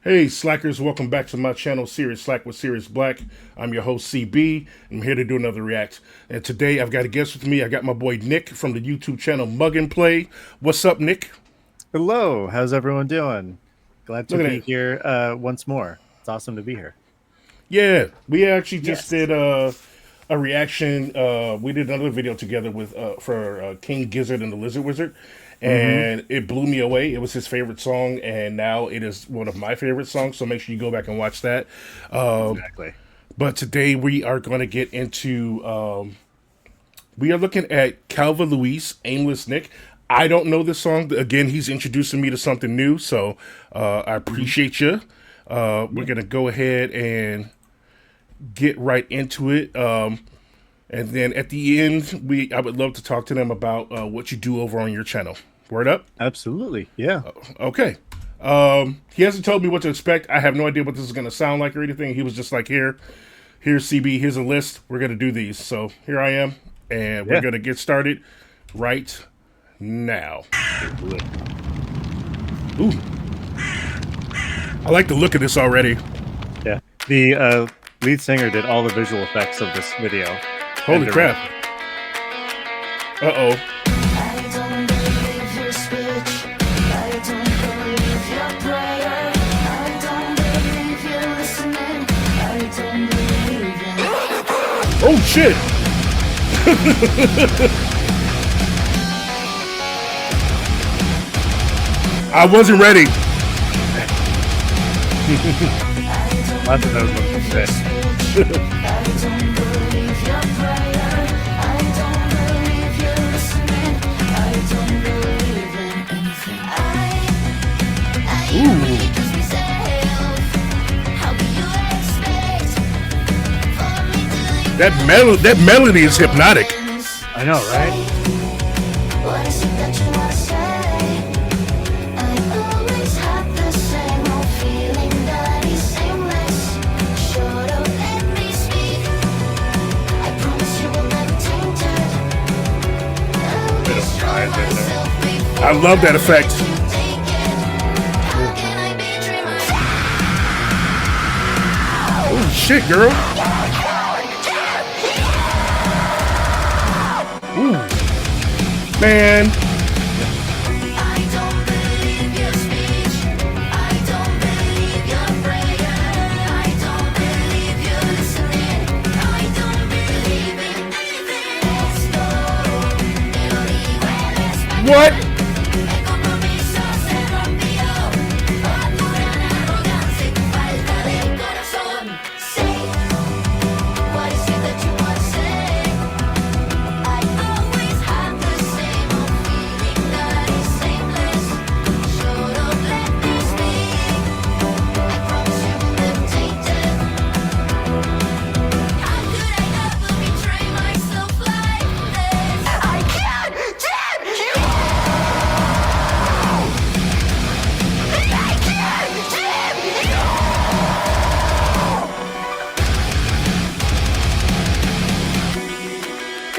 Hey Slackers, welcome back to my channel, Serious Slack with Serious Blaq. I'm your host CB. I'm here to do another react. And today I've got a guest with me. I got my boy Nick from the YouTube channel Mug and Play. What's up, Nick? Hello, how's everyone doing? Glad to Look at be that. here once more. It's awesome to be here. Yeah, we actually just Yes. did a reaction. We did another video together with for King Gizzard and the Lizard Wizard, Hmm. and it blew me away. It was his favorite song, and now it is one of my favorite songs. So make sure you go back and watch that. Exactly. But today we are going to get into. We are looking at CALVA LOUISE, Aimless Nick. I don't know this song. Again, he's introducing me to something new, so I Hmm. appreciate you. We're Yeah. going to go ahead and get right into it. And then at the end, I would love to talk to them about what you do over on your channel. Word up? Absolutely. Yeah. Okay. He hasn't told me what to expect. I have no idea what this is going to sound like or anything. He was just like, here's CB, here's a list. We're going to do these. So here I am, and we're Yeah. going to get started right now. Let's do it. Ooh, I like the look of this already. Yeah. The lead singer did all the visual effects of this video and Holy crap. directed. Uh-oh. I don't believe your speech. I don't believe your prayer. I don't believe you're listening. I don't believe in Oh, shit. I wasn't ready. Lots of those ones today. I don't believe your prayer. I don't believe you're listening. I don't believe in anything. I Ooh. just myself. How do you expect for me to That melody is hypnotic. I know, right? What is it that you wanna say? I always had the same old feeling that is aimless. Shut up, let me speak. I promise you will never taint it. I'll Bit of destroy pride in there. myself before I love that effect. you take it. How can I betray myself? Oh, shit, girl. Ooh. Man. I don't believe your speech. I don't believe your prayer. I don't believe you're listening. I don't believe in anything. What? El compromiso se rompió por pura arrogancia y tu falta de corazón. Say what is it that you wanna say? I always have the same old feeling that is aimless. Shut up, let me speak. I promise you will never taint it. How could I ever betray myself like this? I can't damn you! I can't damn you!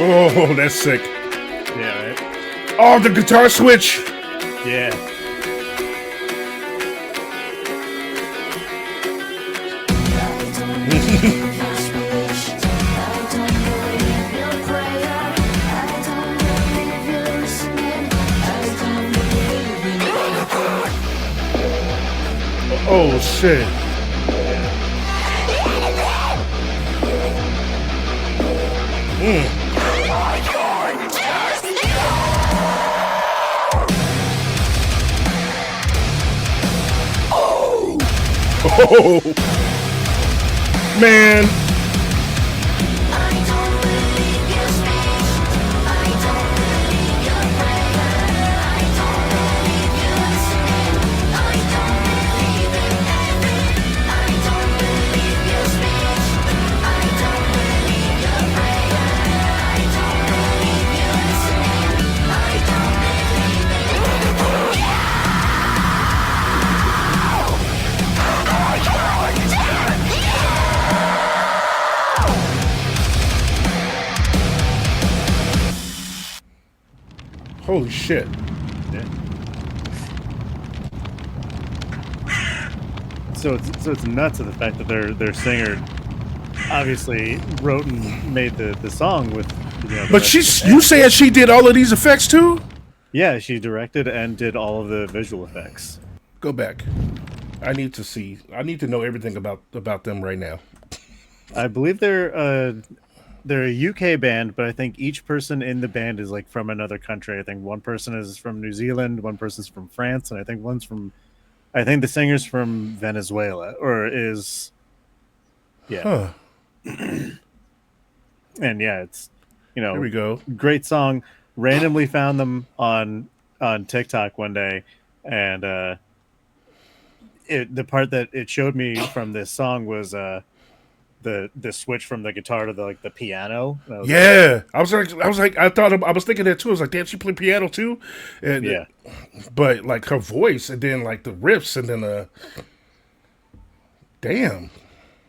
Oh, that's sick. Yeah, right? Oh, the guitar switch. Yeah. Oh, shit. Oh, man. Holy shit. Yeah. so it's nuts of the fact that their singer obviously wrote and made the song with, you know, the But rest of the she's band. you saying she did all of these effects too? Yeah, she directed and did all of the visual effects. Go back. I need to see. I need to know everything about them right now. I believe they're a UK band, but I think each person in the band is like from another country. I think one person is from New Zealand, one person's from France, and I think the singer's from Venezuela, or is, yeah. Huh. And yeah, it's, you know, Here we go. great song. Randomly found them on TikTok one day, and the part that it showed me from this song was the switch from the guitar to the piano. And I was Yeah, I was thinking that too. I was like, damn, she played piano too, and yeah, but like her voice, and then like the riffs, and then damn,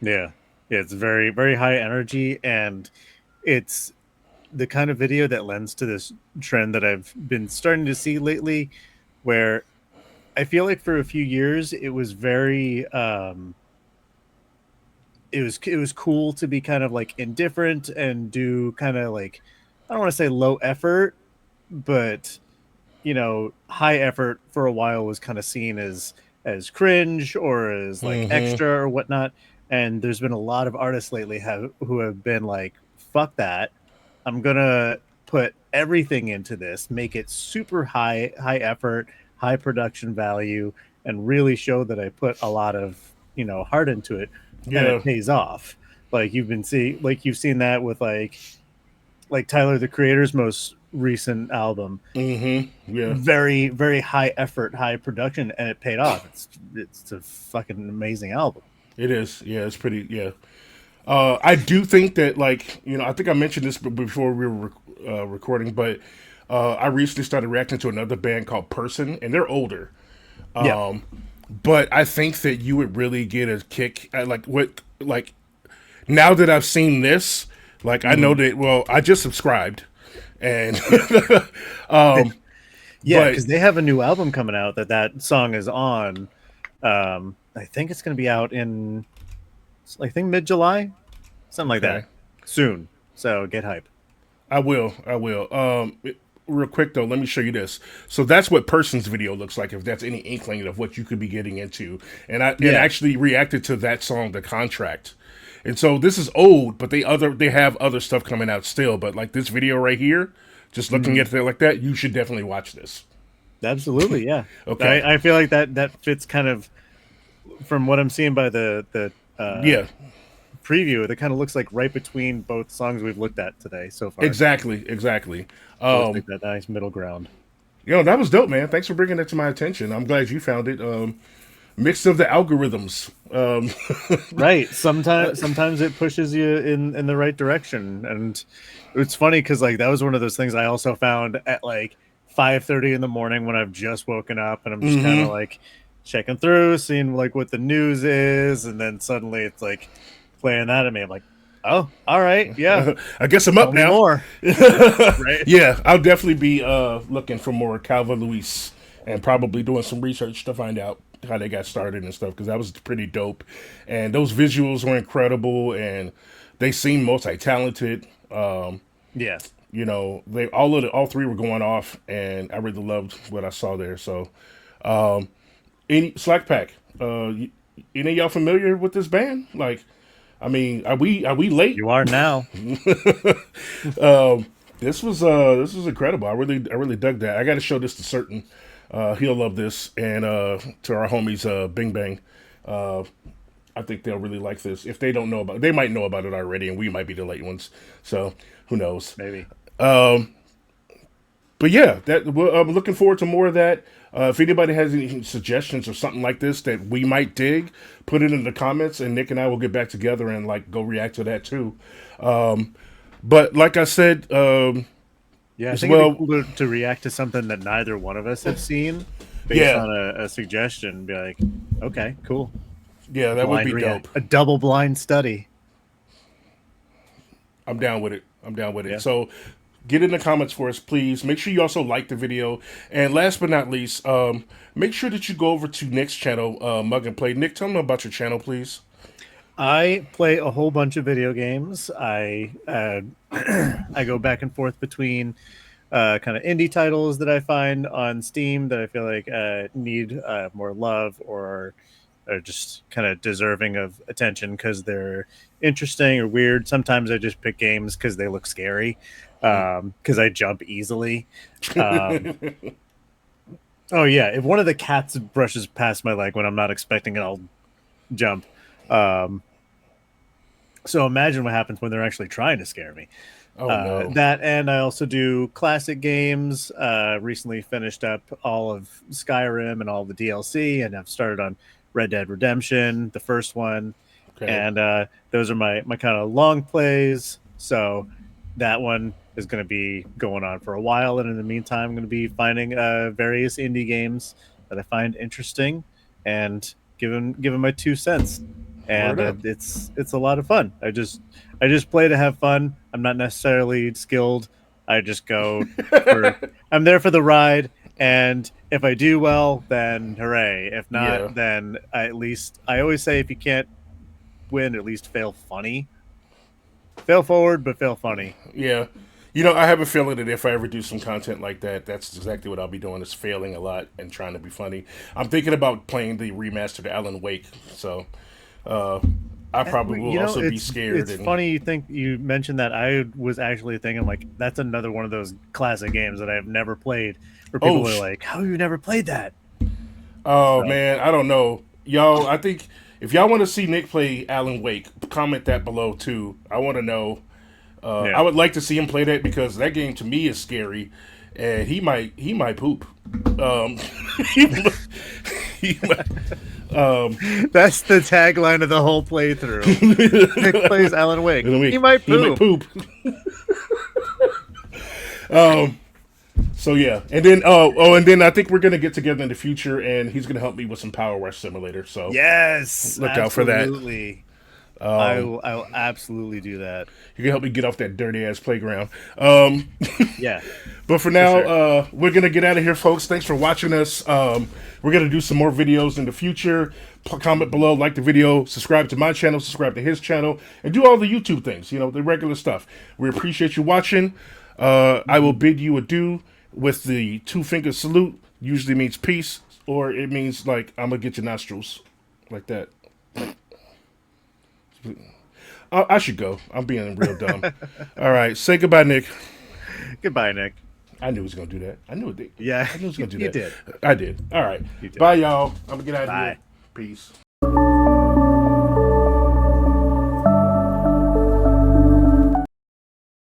yeah. It's very, very high energy, and it's the kind of video that lends to this trend that I've been starting to see lately, where I feel like for a few years it was very it was cool to be kind of like indifferent and do kind of like, I don't want to say low effort, but you know, high effort for a while was kind of seen as cringe or as like extra or whatnot. And there's been a lot of artists lately who have been like, fuck that, I'm gonna put everything into this, make it super high effort, high production value, and really show that I put a lot of, you know, heart into it, and Yeah. it pays off. Like you've seen that with like Tyler the Creator's most recent album. Yeah, Very, very high effort, high production, and it paid off. It's a fucking amazing album. it is. Yeah, it's pretty. Yeah, I do think that, like, you know, I think I mentioned this before we were recording, but I recently started reacting to another band called Person, and they're older. Yeah. But I think that you would really get a kick at like now that I've seen this, like I know that, well, I just subscribed, and Yeah, but- because they have a new album coming out that song is on. I think it's going to be out in, I think, mid-July, something like Okay. that, soon. So get hype. I will. Real quick though, let me show you this. So that's what Person's video looks like, if that's any inkling of what you could be getting into. And I actually reacted to that song, The Contract. And so this is old, but they have other stuff coming out still. But like this video right here, just looking at it like that, you should definitely watch this. Absolutely, yeah. Okay. I feel like that fits kind of from what I'm seeing by the Yeah, preview. It kind of looks like right between both songs we've looked at today so far. exactly. So it's like that nice middle ground. You know, that was dope, man. Thanks for bringing that to my attention. I'm glad you found it. Mixed of the algorithms. Right. Sometimes it pushes you in the right direction, and it's funny because like that was one of those things I also found at like 5:30 in the morning when I've just woken up, and I'm just kind of like checking through, seeing like what the news is, and then suddenly it's like playing that at me. I'm like, oh, all right, yeah. I guess I'm up Tell me now. more. Right. Yeah, I'll definitely be looking for more CALVA LOUISE and probably doing some research to find out how they got started and stuff, because that was pretty dope. And those visuals were incredible, and they seem multi-talented. Yeah. You know, they all three were going off, and I really loved what I saw there. So, any Slack Pack, any of y'all familiar with this band? Like, I mean, are we late? You are now. This was incredible. I really dug that. I got to show this to Certain. He'll love this, and to our homies, Bing Bang. I think they'll really like this. If they don't know about it, they might know about it already, and we might be the late ones. So who knows? Maybe. But yeah, I'm looking forward to more of that. If anybody has any suggestions or something like this that we might dig, put it in the comments, and Nick and I will get back together and like go react to that too. But like I said, Yeah, I as think well- it'd be cool to react to something that neither one of us have seen based Yeah. on a suggestion. Be like, okay, cool. yeah, that would Blind be react. dope. A double blind study. I'm down with it. Yeah. So Get in the comments for us, please. Make sure you also like the video. And last but not least, make sure that you go over to Nick's channel, Mug and Play. Nick, tell them about your channel, please. I play a whole bunch of video games. I I go back and forth between kind of indie titles that I find on Steam that I feel like need more love or are just kind of deserving of attention because they're interesting or weird. Sometimes I just pick games because they look scary because I jump easily. Oh yeah, if one of the cats brushes past my leg when I'm not expecting it, I'll jump. So imagine what happens when they're actually trying to scare me. Oh, no. That, and I also do classic games. Recently finished up all of Skyrim and all the DLC, and I've started on Red Dead Redemption, the first one. Okay. And those are my kind of long plays. So that one is going to be going on for a while. And in the meantime, I'm going to be finding various indie games that I find interesting and giving my 2 cents. And Word up. it's a lot of fun. I just play to have fun. I'm not necessarily skilled. I just go I'm there for the ride, and if I do well, then hooray. If not, Yeah. then I always say if you can't win, at least fail funny. Fail forward, but fail funny. Yeah. You know, I have a feeling that if I ever do some content like that, that's exactly what I'll be doing, is failing a lot and trying to be funny. I'm thinking about playing the remastered Alan Wake, so I probably will also be scared. It's funny you mentioned that. I was actually thinking, like, that's another one of those classic games that I have never played where people are like, how have you never played that? Oh, man, I don't know. Y'all, I think if y'all want to see Nick play Alan Wake, comment that below, too. I want to know. Yeah. I would like to see him play that because that game to me is scary, and he might poop. He might, That's the tagline of the whole playthrough. Nick plays Alan Wake. He might poop. So yeah, and then and then I think we're gonna get together in the future, and he's gonna help me with some Power Wash Simulator. So Yes, look out for that. Absolutely. I will absolutely do that. You can help me get off that dirty ass playground. Yeah. But for now, sure. we're going to get out of here, folks. Thanks for watching us. We're going to do some more videos in the future. Comment below, like the video, subscribe to my channel, subscribe to his channel, and do all the YouTube things, you know, the regular stuff. We appreciate you watching. I will bid you adieu with the 2-finger salute. Usually means peace, or it means, like, I'm going to get your nostrils. Like that. I should go. I'm being real dumb. All right. Say goodbye, Nick. Goodbye, Nick. I knew he was going to do that. I knew it. Yeah, I knew he was going to do you that. did. I did. All right. You did. Bye, y'all. I'm going to get out of Bye. here. Peace.